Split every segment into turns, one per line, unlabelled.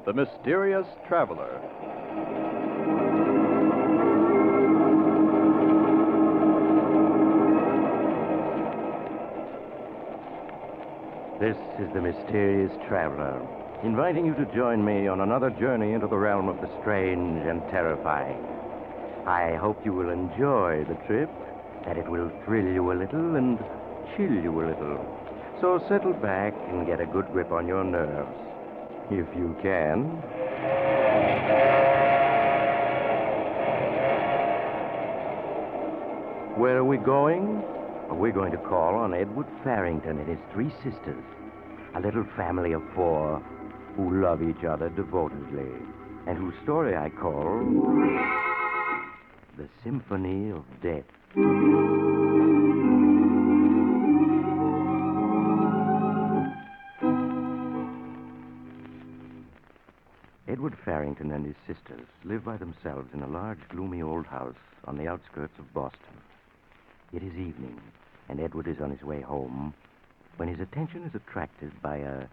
The Mysterious Traveler.
This is the Mysterious Traveler, inviting you to join me on another journey into the realm of the strange and terrifying. I hope you will enjoy the trip, that it will thrill you a little and chill you a little. So settle back and get a good grip on your nerves, if you can. Where are we going? We're going to call on Edward Farrington and his three sisters, a little family of four who love each other devotedly, and whose story I call The Symphony of Death. Edward Farrington and his sisters live by themselves in a large, gloomy old house on the outskirts of Boston. It is evening, and Edward is on his way home when his attention is attracted by a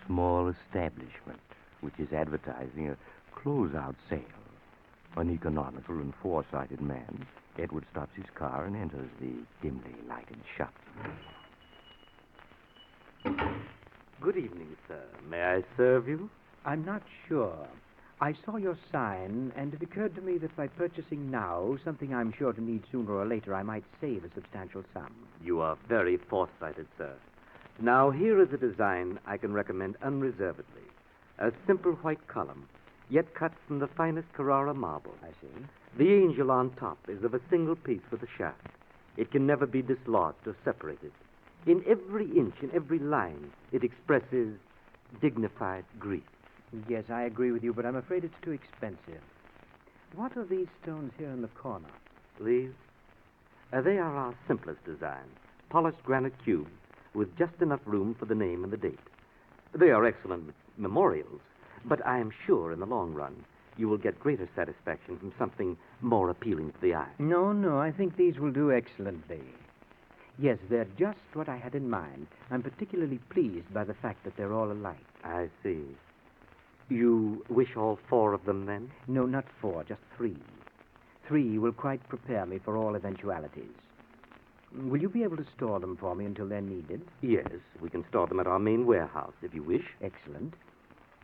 small establishment which is advertising a closeout sale. An economical and foresighted man, Edward stops his car and enters the dimly lighted shop.
Good evening, sir. May I serve you?
I'm not sure. I saw your sign, and it occurred to me that by purchasing now something I'm sure to need sooner or later, I might save a substantial sum.
You are very foresighted, sir. Now, here is a design I can recommend unreservedly. A simple white column, yet cut from the finest Carrara marble.
I see.
The angel on top is of a single piece with a shaft. It can never be dislodged or separated. In every inch, in every line, it expresses dignified grief.
Yes, I agree with you, but I'm afraid it's too expensive. What are these stones here in the corner?
Please? They are our simplest design. Polished granite cubes with just enough room for the name and the date. They are excellent memorials, but I am sure in the long run you will get greater satisfaction from something more appealing to the eye.
No, I think these will do excellently. Yes, they're just what I had in mind. I'm particularly pleased by the fact that they're all alike.
I see. You wish all four of them, then?
No, not four, just three. Three will quite prepare me for all eventualities. Will you be able to store them for me until they're needed?
Yes, we can store them at our main warehouse, if you wish.
Excellent.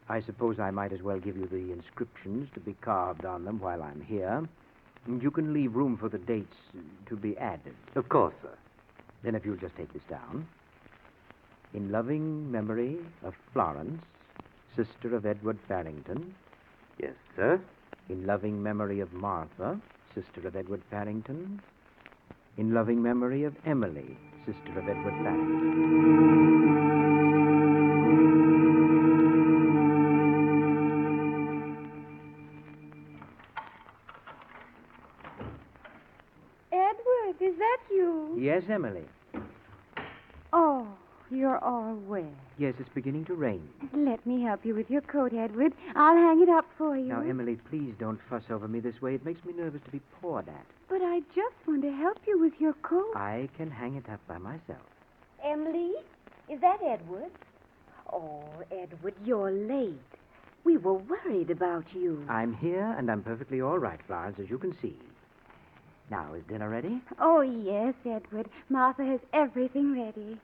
I suppose I might as well give you the inscriptions to be carved on them while I'm here. You can leave room for the dates to be added.
Of course, sir.
Then if you'll just take this down. In loving memory of Florence, sister of Edward Farrington.
Yes, sir.
In loving memory of Martha, sister of Edward Farrington. In loving memory of Emily, sister of Edward Farrington.
Edward, is that you?
Yes, Emily.
Oh, you're all wet.
Yes, it's beginning to rain.
Let me help you with your coat, Edward. I'll hang it up for you.
Now, Emily, please don't fuss over me this way. It makes me nervous to be poured at.
But I just want to help you with your coat.
I can hang it up by myself.
Emily, is that Edward? Oh, Edward, you're late. We were worried about you.
I'm here, and I'm perfectly all right, Florence, as you can see. Now, is dinner ready?
Oh, yes, Edward. Martha has everything ready.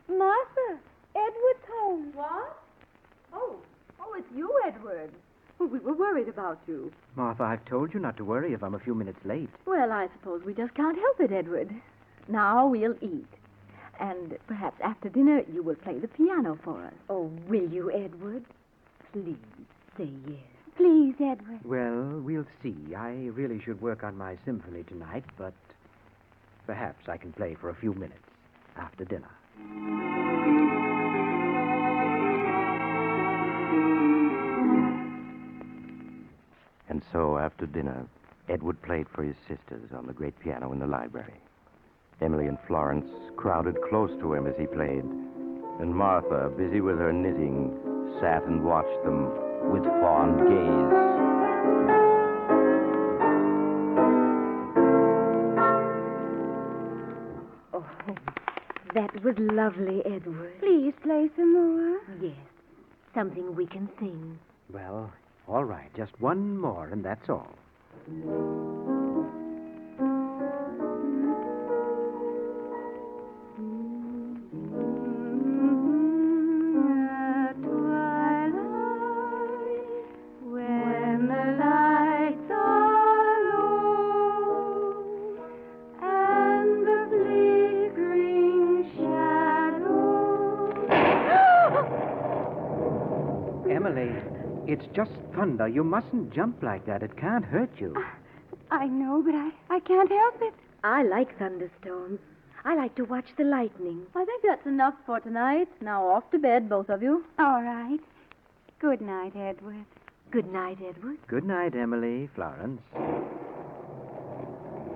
Martha, Edward's home.
What? Oh, it's you, Edward. Well, we were worried about you.
Martha, I've told you not to worry if I'm a few minutes late.
Well, I suppose we just can't help it, Edward. Now we'll eat. And perhaps after dinner you will play the piano for us.
Oh, will you, Edward? Please say yes. Please, Edward.
Well, we'll see. I really should work on my symphony tonight, but perhaps I can play for a few minutes after dinner. And so, after dinner, Edward played for his sisters on the great piano in the library. Emily and Florence crowded close to him as he played, and Martha, busy with her knitting, sat and watched them with fond gaze.
Oh, that was lovely, Edward. Please play some more.
Yes, something we can sing.
Well, all right. Just one more, and that's all.
At twilight, when the lights are low, and the flickering shadows.
Emily, it's just thunder. You mustn't jump like that. It can't hurt you.
I know, but I can't help it.
I like thunderstorms. I like to watch the lightning.
I think that's enough for tonight. Now off to bed, both of you.
All right. Good night, Edward.
Good night, Edward.
Good night, Emily, Florence.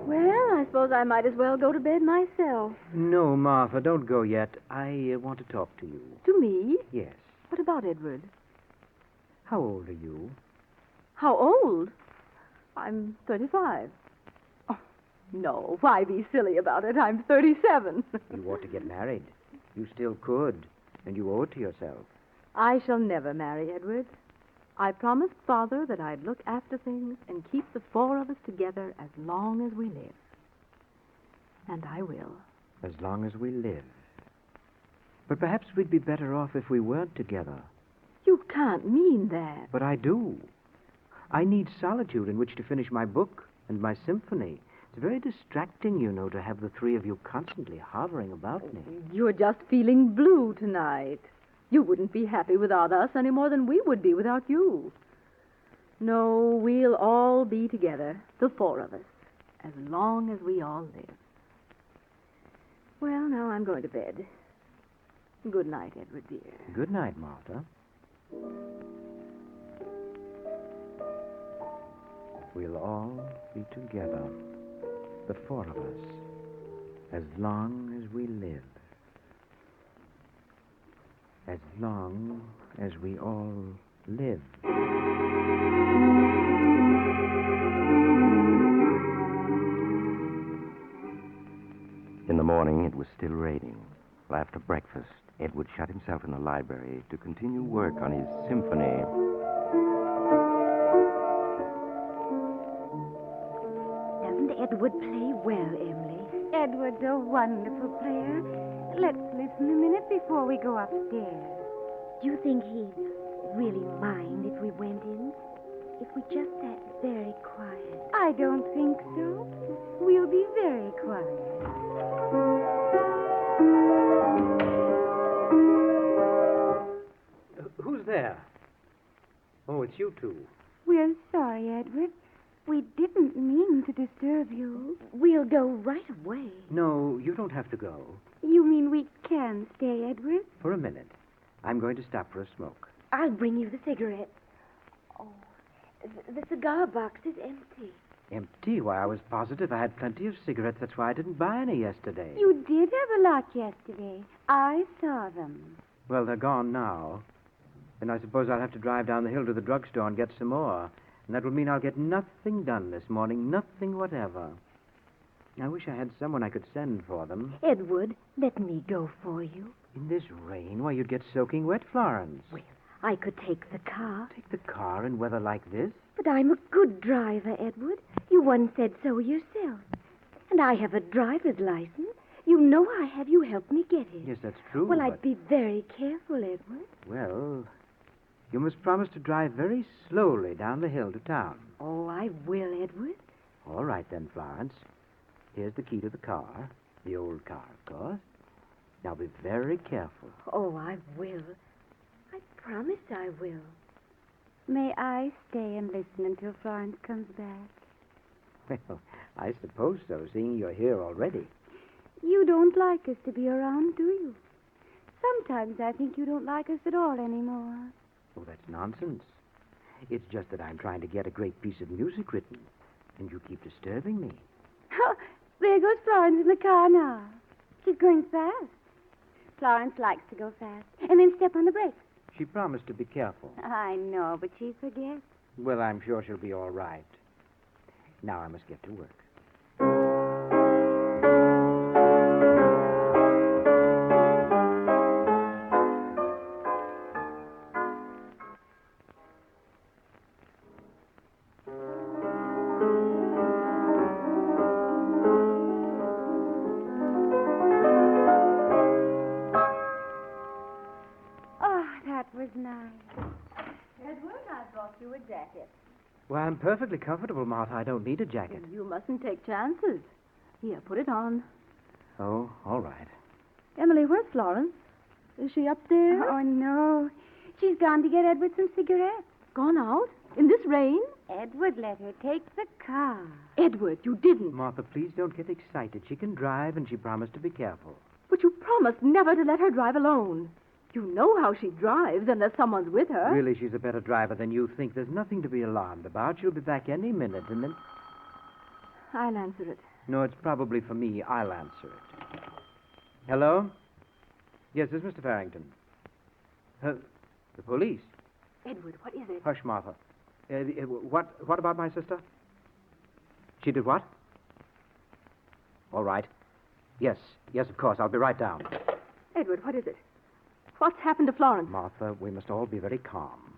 Well, I suppose I might as well go to bed myself.
No, Martha, don't go yet. I want to talk to you.
To me?
Yes.
What about Edward?
How old are you?
How old? I'm 35. Oh, no, why be silly about it? I'm 37.
You ought to get married. You still could, and you owe it to yourself.
I shall never marry Edward. I promised Father that I'd look after things and keep the four of us together as long as we live. And I will.
As long as we live. But perhaps we'd be better off if we weren't together.
You can't mean that.
But I do. I need solitude in which to finish my book and my symphony. It's very distracting, you know, to have the three of you constantly hovering about me.
You're just feeling blue tonight. You wouldn't be happy without us any more than we would be without you. No, we'll all be together, the four of us, as long as we all live. Well, now I'm going to bed. Good night, Edward, dear.
Good night, Martha. We'll all be together, the four of us, as long as we live. As long as we all live.
In the morning, it was still raining. After breakfast, Edward shut himself in the library to continue work on his symphony.
Doesn't Edward play well, Emily?
Edward's a wonderful player. Let's listen a minute before we go upstairs.
Do you think he'd really mind if we went in? If we just sat very quiet?
I don't think so. We'll be very quiet.
Who's there? Oh, it's you two.
We're sorry, Edward. We didn't mean to disturb you.
We'll go right away.
No, you don't have to go.
You mean we can stay, Edward?
For a minute. I'm going to stop for a smoke.
I'll bring you the cigarette. Oh, the cigar box is empty.
Empty? Why, I was positive I had plenty of cigarettes. That's why I didn't buy any yesterday.
You did have a lot yesterday. I saw them.
Well, they're gone now. And I suppose I'll have to drive down the hill to the drugstore and get some more. And that will mean I'll get nothing done this morning, nothing whatever. I wish I had someone I could send for them.
Edward, let me go for you.
In this rain? Why, you'd get soaking wet, Florence.
Well, I could take the car.
Take the car in weather like this?
But I'm a good driver, Edward. You once said so yourself. And I have a driver's license. You know I have. You helped me get it.
Yes, that's true.
Well,
but...
I'd be very careful, Edward.
Well, you must promise to drive very slowly down the hill to town.
Oh, I will, Edward.
All right, then, Florence. Here's the key to the car. The old car, of course. Now, be very careful.
Oh, I will. I promise I will.
May I stay and listen until Florence comes back?
Well, I suppose so, seeing you're here already.
You don't like us to be around, do you? Sometimes I think you don't like us at all anymore.
Oh, that's nonsense. It's just that I'm trying to get a great piece of music written, and you keep disturbing me.
Oh, there goes Florence in the car now. She's going fast. Florence likes to go fast. And then step on the brakes.
She promised to be careful.
I know, but she forgets.
Well, I'm sure she'll be all right. Now I must get to work. Well, I'm perfectly comfortable, Martha. I don't need a jacket.
You mustn't take chances. Here, put it on.
Oh, all right.
Emily, where's Florence? Is she upstairs?
Oh, no. She's gone to get Edward some cigarettes.
Gone out? In this rain?
Edward let her take the car.
Edward, you didn't.
Martha, please don't get excited. She can drive, and she promised to be careful.
But you promised never to let her drive alone. You know how she drives unless someone's with her.
Really, she's a better driver than you think. There's nothing to be alarmed about. She'll be back any minute, and then...
I'll answer it.
No, it's probably for me. I'll answer it. Hello? Yes, this is Mr. Farrington. The police?
Edward, what is it?
Hush, Martha. What about my sister? She did what? All right. Yes, of course. I'll be right down.
Edward, what is it? What's happened to Florence?
Martha, we must all be very calm.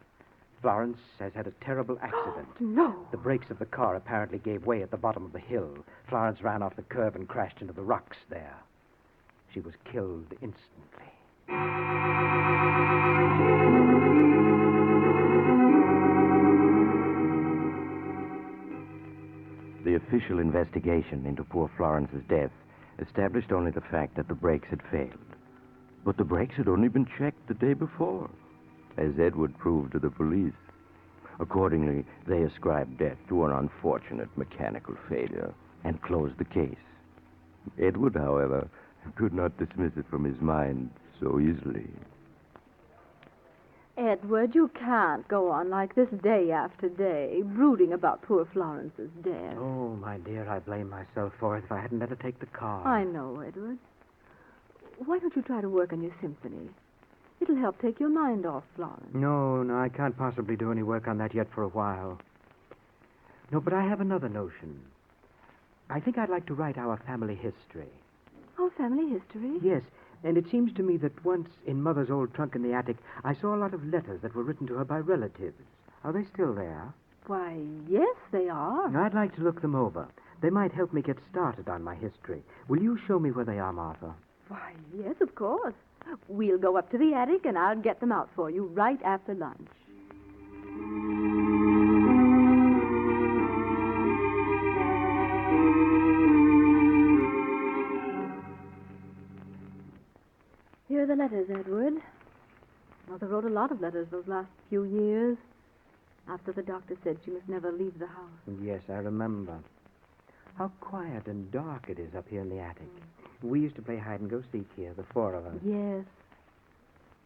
Florence has had a terrible accident.
No.
The brakes of the car apparently gave way at the bottom of the hill. Florence ran off the curb and crashed into the rocks there. She was killed instantly.
The official investigation into poor Florence's death established only the fact that the brakes had failed. But the brakes had only been checked the day before, as Edward proved to the police. Accordingly, they ascribed death to an unfortunate mechanical failure and closed the case. Edward, however, could not dismiss it from his mind so easily.
Edward, you can't go on like this day after day, brooding about poor Florence's death.
Oh, my dear, I blame myself for it if I hadn't let her take the car.
I know, Edward. Why don't you try to work on your symphony? It'll help take your mind off Florence.
No, I can't possibly do any work on that yet for a while. No, but I have another notion. I think I'd like to write our family history.
Our family history?
Yes, and it seems to me that once in Mother's old trunk in the attic, I saw a lot of letters that were written to her by relatives. Are they still there?
Why, yes, they are.
I'd like to look them over. They might help me get started on my history. Will you show me where they are, Martha?
Why, yes, of course. We'll go up to the attic and I'll get them out for you right after lunch. Here are the letters, Edward. Mother wrote a lot of letters those last few years, after the doctor said she must never leave the house.
Yes, I remember. How quiet and dark it is up here in the attic. We used to play hide-and-go-seek here, the four of us.
Yes,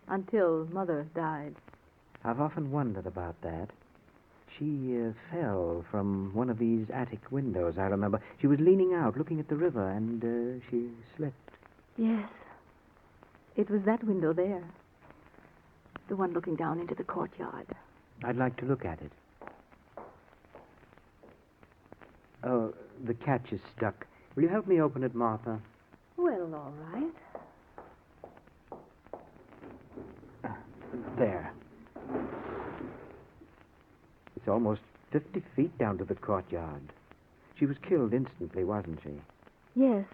until Mother died.
I've often wondered about that. She fell from one of these attic windows, I remember. She was leaning out, looking at the river, and she slipped.
Yes, it was that window there. The one looking down into the courtyard.
I'd like to look at it. Oh, the catch is stuck. Will you help me open it, Martha?
Well, all right.
There. It's almost 50 feet down to the courtyard. She was killed instantly, wasn't she?
Yes,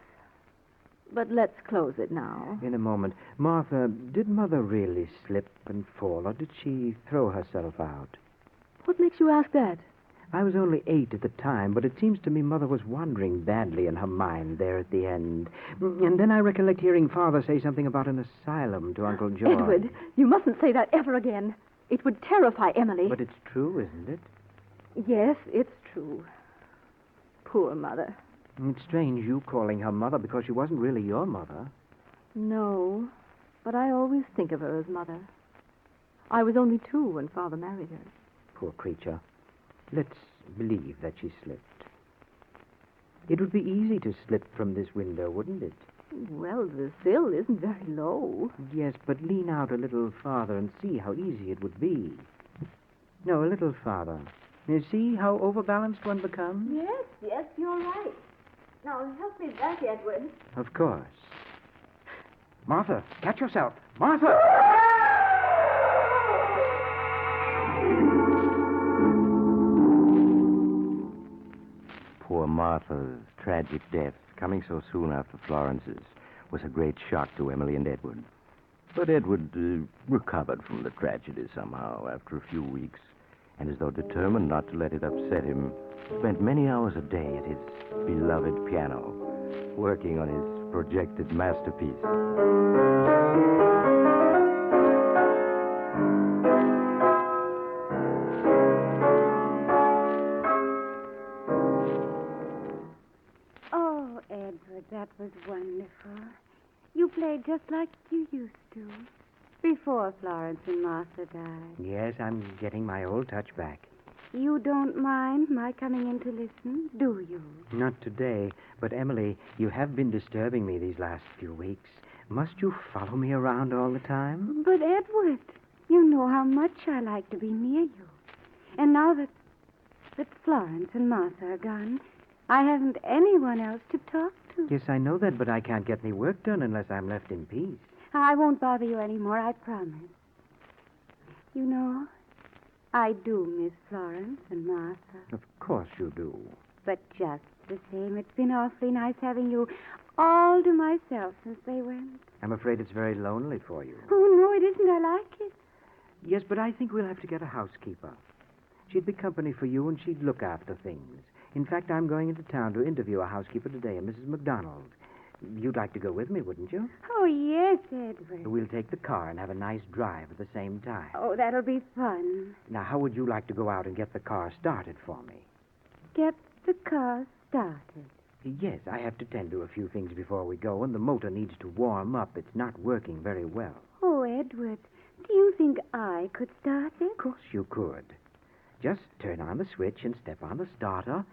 but let's close it now.
In a moment. Martha, did Mother really slip and fall, or did she throw herself out?
What makes you ask that?
I was only 8 at the time, but it seems to me Mother was wandering badly in her mind there at the end. And then I recollect hearing Father say something about an asylum to Uncle George.
Edward, you mustn't say that ever again. It would terrify Emily.
But it's true, isn't it?
Yes, it's true. Poor Mother.
It's strange you calling her Mother because she wasn't really your mother.
No, but I always think of her as Mother. I was only 2 when Father married her.
Poor creature. Let's believe that she slipped. It would be easy to slip from this window, wouldn't it?
Well, the sill isn't very low.
Yes, but lean out a little farther and see how easy it would be. No, a little farther. You see how overbalanced one becomes?
Yes, you're right. Now, help me back, Edward.
Of course. Martha, catch yourself. Martha!
Poor Martha's tragic death, coming so soon after Florence's, was a great shock to Emily and Edward. But Edward recovered from the tragedy somehow after a few weeks.
and as though determined not to let it upset him, spent many hours a day at his beloved piano, working on his projected masterpiece.
Oh, Edward, that was wonderful. You played just like you used to, before Florence and Martha died.
Yes, I'm getting my old touch back.
You don't mind my coming in to listen, do you?
Not today, but Emily, you have been disturbing me these last few weeks. Must you follow me around all the time?
But, Edward, you know how much I like to be near you. And now that Florence and Martha are gone, I haven't anyone else to talk to.
Yes, I know that, but I can't get any work done unless I'm left in peace.
I won't bother you anymore, I promise. You know, I do miss Florence and Martha.
Of course you do.
But just the same, it's been awfully nice having you all to myself since they went.
I'm afraid it's very lonely for you.
Oh, no, it isn't. I like it.
Yes, but I think we'll have to get a housekeeper. She'd be company for you, and she'd look after things. In fact, I'm going into town to interview a housekeeper today, a Mrs. McDonald. You'd like to go with me, wouldn't you?
Oh, yes, Edward.
We'll take the car and have a nice drive at the same time.
Oh, that'll be fun.
Now, how would you like to go out and get the car started for me?
Get the car started.
Yes, I have to tend to a few things before we go, and the motor needs to warm up. It's not working very well.
Oh, Edward, do you think I could start it?
Of course you could. Just turn on the switch and step on the starter,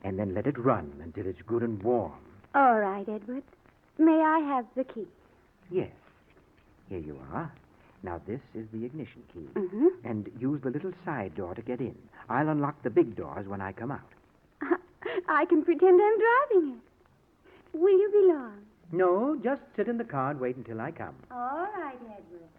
and then let it run until it's good and warm.
All right, Edward. May I have the key?
Yes. Here you are. Now, this is the ignition key.
Mm-hmm.
And use the little side door to get in. I'll unlock the big doors when I come out.
I can pretend I'm driving it. Will you be long?
No, just sit in the car and wait until I come.
All right, Edward.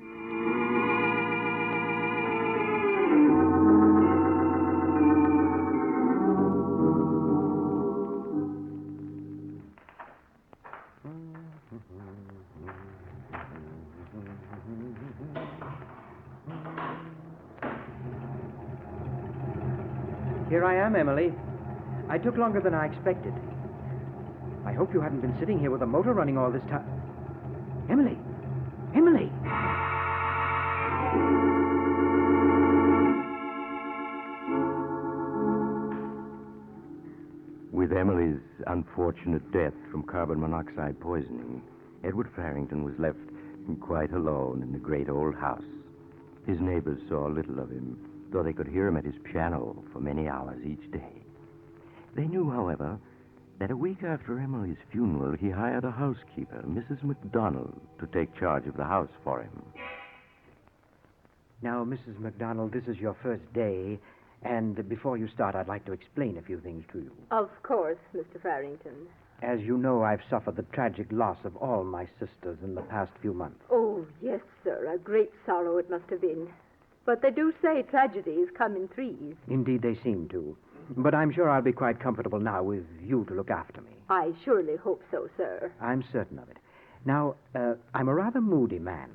Here I am, Emily. I took longer than I expected. I hope you haven't been sitting here with the motor running all this time. Emily! Emily!
With Emily's unfortunate death from carbon monoxide poisoning, Edward Farrington was left quite alone in the great old house. His neighbors saw little of him, though they could hear him at his piano for many hours each day. They knew, however, that a week after Emily's funeral, he hired a housekeeper, Mrs. McDonald, to take charge of the house for him.
Now, Mrs. McDonald, this is your first day, and before you start, I'd like to explain a few things to you.
Of course, Mr. Farrington.
As you know, I've suffered the tragic loss of all my sisters in the past few months.
Oh, yes, sir. A great sorrow it must have been. But they do say tragedies come in threes.
Indeed, they seem to. But I'm sure I'll be quite comfortable now with you to look after me.
I surely hope so, sir.
I'm certain of it. Now, I'm a rather moody man,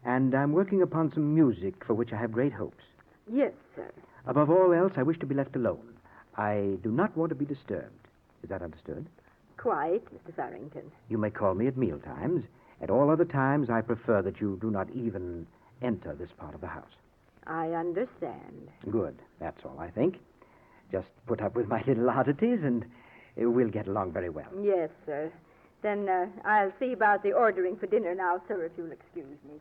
and I'm working upon some music for which I have great hopes.
Yes, sir.
Above all else, I wish to be left alone. I do not want to be disturbed. Is that understood?
Quite, Mr. Farrington.
You may call me at mealtimes. At all other times, I prefer that you do not even enter this part of the house.
I understand.
Good. That's all, I think. Just put up with my little oddities, and we'll get along very well.
Yes, sir. Then I'll see about the ordering for dinner now, sir, if you'll excuse me.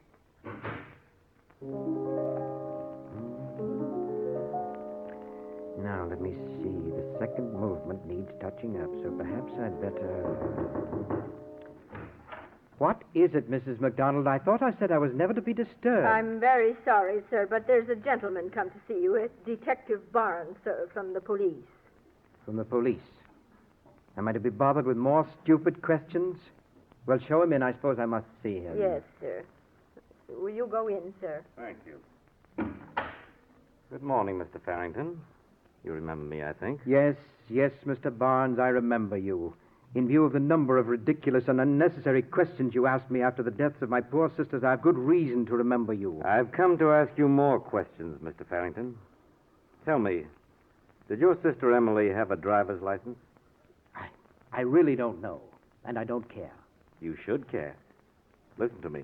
Now, let me see. The second movement needs touching up, so perhaps I'd better... What is it, Mrs. McDonald? I thought I said I was never to be disturbed.
I'm very sorry, sir, but there's a gentleman come to see you. It's Detective Barnes, sir, from the police.
From the police? Am I to be bothered with more stupid questions? Well, show him in. I suppose I must see him.
Yes, sir. Will you go in, sir?
Thank you. Good morning, Mr. Farrington. You remember me, I think.
Yes, Mr. Barnes, I remember you. In view of the number of ridiculous and unnecessary questions you asked me after the deaths of my poor sisters, I have good reason to remember you.
I've come to ask you more questions, Mr. Farrington. Tell me, did your sister Emily have a driver's license?
I really don't know, and I don't care.
You should care. Listen to me.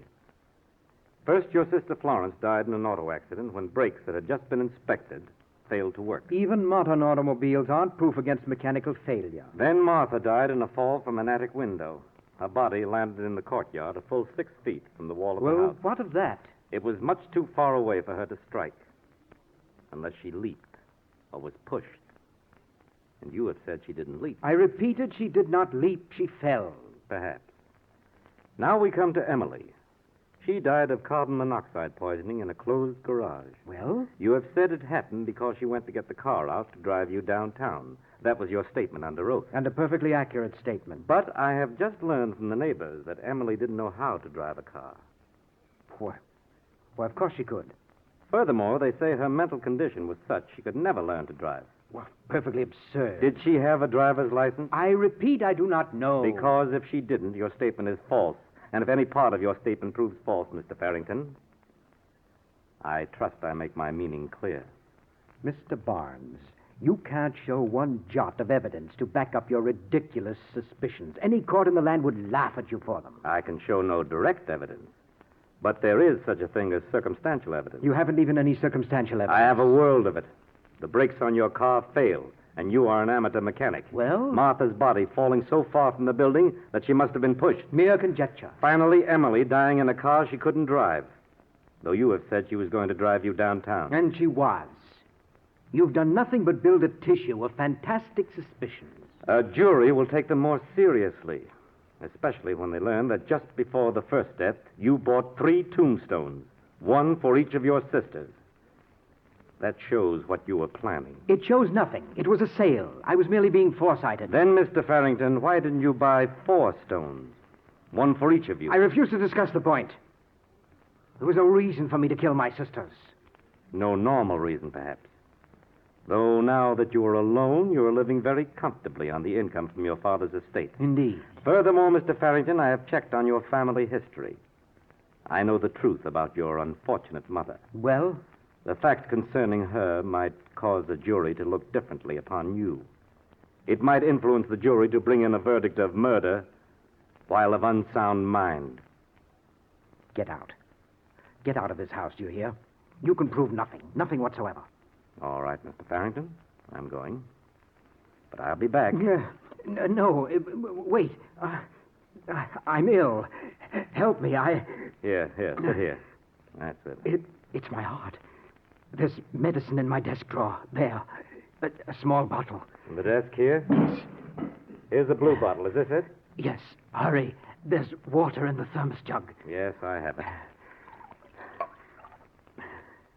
First, your sister Florence died in an auto accident when brakes that had just been inspected failed to work.
Even modern automobiles aren't proof against mechanical failure.
Then Martha died in a fall from an attic window. Her body landed in the courtyard a full 6 feet from the wall of the
Well,
house.
what of that?
It was much too far away for her to strike, unless she leaped or was pushed. And you have said she didn't leap.
I repeated, she did not leap, she fell.
Perhaps. Now we come to Emily. She died of carbon monoxide poisoning in a closed garage.
Well?
You have said it happened because she went to get the car out to drive you downtown. That was your statement under oath.
And a perfectly accurate statement.
But I have just learned from the neighbors that Emily didn't know how to drive a car.
Well, of course she could.
Furthermore, they say her mental condition was such she could never learn to drive.
Well, perfectly absurd.
Did she have a driver's license?
I repeat, I do not know.
Because if she didn't, your statement is false. And if any part of your statement proves false, Mr. Farrington, I trust I make my meaning clear.
Mr. Barnes, you can't show one jot of evidence to back up your ridiculous suspicions. Any court in the land would laugh at you for them.
I can show no direct evidence. But there is such a thing as circumstantial evidence.
You haven't even any circumstantial evidence.
I have a world of it. The brakes on your car failed, and you are an amateur mechanic.
Well?
Martha's body falling so far from the building that she must have been pushed.
Mere conjecture.
Finally, Emily dying in a car she couldn't drive, though you have said she was going to drive you downtown.
And she was. You've done nothing but build a tissue of fantastic suspicions.
A jury will take them more seriously, especially when they learn that just before the first death, you bought 3 tombstones, one for each of your sisters. That shows what you were planning.
It shows nothing. It was a sale. I was merely being foresighted.
Then, Mr. Farrington, why didn't you buy 4 stones? One for each of you.
I refuse to discuss the point. There was no reason for me to kill my sisters.
No normal reason, perhaps. Though now that you are alone, you are living very comfortably on the income from your father's estate.
Indeed.
Furthermore, Mr. Farrington, I have checked on your family history. I know the truth about your unfortunate mother.
Well?
The fact concerning her might cause the jury to look differently upon you. It might influence the jury to bring in a verdict of murder while of unsound mind.
Get out. Get out of this house, do you hear? You can prove nothing. Nothing whatsoever.
All right, Mr. Farrington. I'm going. But I'll be back.
No, wait. I'm ill. Help me.
Here, sit here. That's it.
It's my heart. There's medicine in my desk drawer. There. A small bottle.
In the desk here?
Yes.
Here's the blue bottle. Is this it?
Yes. Hurry. There's water in the thermos jug.
Yes, I have it.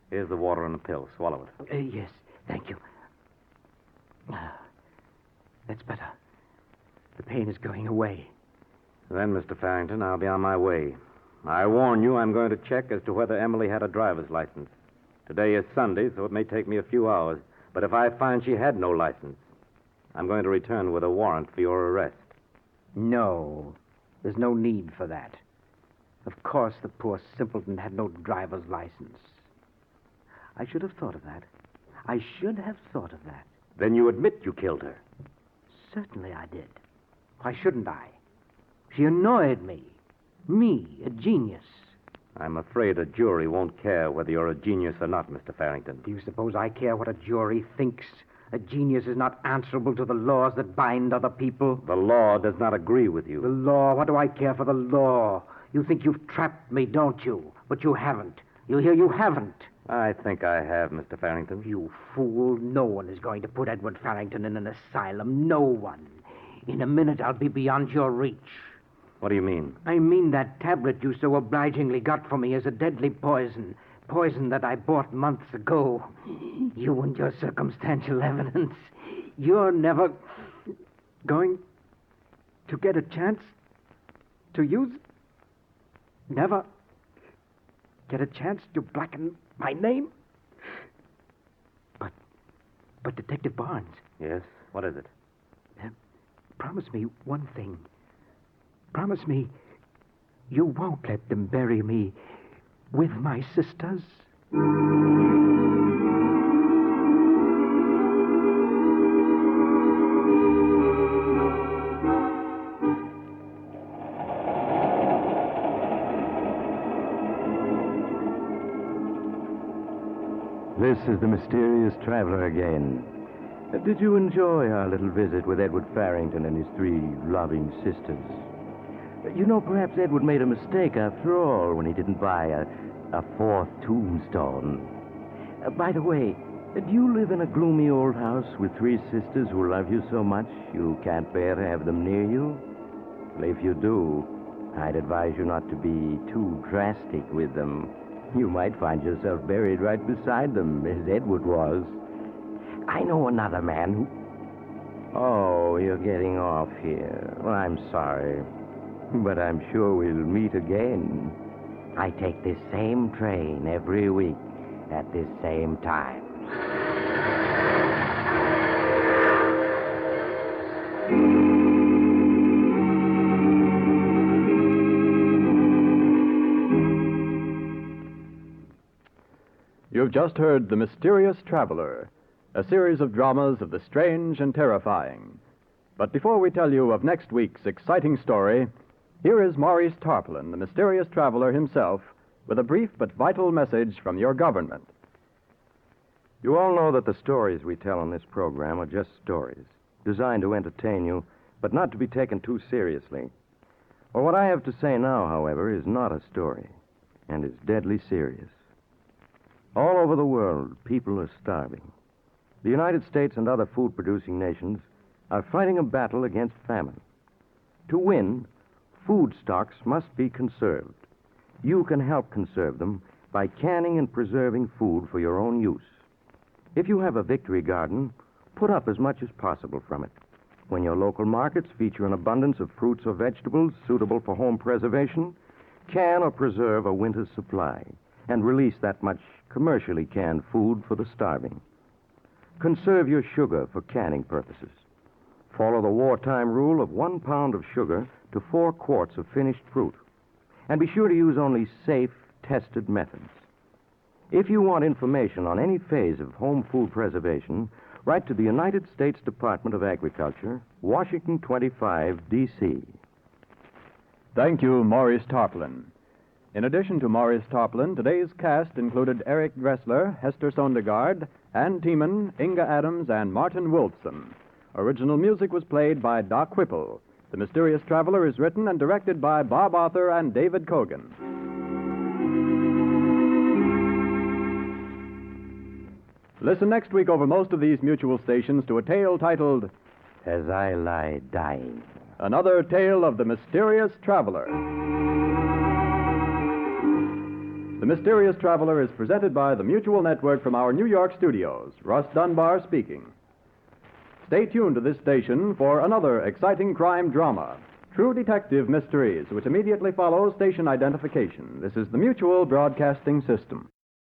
Here's the water and the pill. Swallow it.
Yes. Thank you. That's better. The pain is going away.
Then, Mr. Farrington, I'll be on my way. I warn you, I'm going to check as to whether Emily had a driver's license. Today is Sunday, so it may take me a few hours. But if I find she had no license, I'm going to return with a warrant for your arrest.
No. There's no need for that. Of course, the poor simpleton had no driver's license. I should have thought of that. I should have thought of that.
Then you admit you killed her.
Certainly I did. Why shouldn't I? She annoyed me. Me, a genius.
I'm afraid a jury won't care whether you're a genius or not, Mr. Farrington.
Do you suppose I care what a jury thinks? A genius is not answerable to the laws that bind other people.
The law does not agree with you.
The law? What do I care for the law? You think you've trapped me, don't you? But you haven't. You hear? You haven't.
I think I have, Mr. Farrington.
You fool. No one is going to put Edward Farrington in an asylum. No one. In a minute, I'll be beyond your reach.
What do you mean?
I mean that tablet you so obligingly got for me is a deadly poison. Poison that I bought months ago. You and your circumstantial evidence. You're never going to get a chance to use it. Never get a chance to blacken my name. But Detective Barnes.
Yes? What is it?
Promise me one thing. Promise me you won't let them bury me with my sisters.
This is the mysterious traveler again. Did you enjoy our little visit with Edward Farrington and his three loving sisters? You know, perhaps Edward made a mistake after all when he didn't buy a fourth tombstone. By the way, do you live in a gloomy old house with three sisters who love you so much you can't bear to have them near you? Well, if you do, I'd advise you not to be too drastic with them. You might find yourself buried right beside them, as Edward was. I know another man who... Oh, you're getting off here. Well, I'm sorry. But I'm sure we'll meet again. I take this same train every week at this same time.
You've just heard The Mysterious Traveler, a series of dramas of the strange and terrifying. But before we tell you of next week's exciting story, here is Maurice Tarpaulin, the mysterious traveler himself, with a brief but vital message from your government.
You all know that the stories we tell on this program are just stories, designed to entertain you, but not to be taken too seriously. Well, what I have to say now, however, is not a story, and is deadly serious. All over the world, people are starving. The United States and other food-producing nations are fighting a battle against famine. To win, food stocks must be conserved. You can help conserve them by canning and preserving food for your own use. If you have a victory garden, put up as much as possible from it. When your local markets feature an abundance of fruits or vegetables suitable for home preservation, can or preserve a winter's supply and release that much commercially canned food for the starving. Conserve your sugar for canning purposes. Follow the wartime rule of 1 pound of sugar to 4 quarts of finished fruit. And be sure to use only safe, tested methods. If you want information on any phase of home food preservation, write to the United States Department of Agriculture, Washington 25, D.C.
Thank you, Maurice Tarpaulin. In addition to Maurice Tarpaulin, today's cast included Eric Dressler, Hester Sondergaard, Ann Tiemann, Inga Adams, and Martin Wolfson. Original music was played by Doc Whipple. The Mysterious Traveler is written and directed by Bob Arthur and David Kogan. Listen next week over most of these mutual stations to a tale titled
As I Lie Dying.
Another Tale of the Mysterious Traveler. The Mysterious Traveler is presented by the Mutual Network from our New York studios. Russ Dunbar speaking. Stay tuned to this station for another exciting crime drama, True Detective Mysteries, which immediately follows station identification. This is the Mutual Broadcasting System.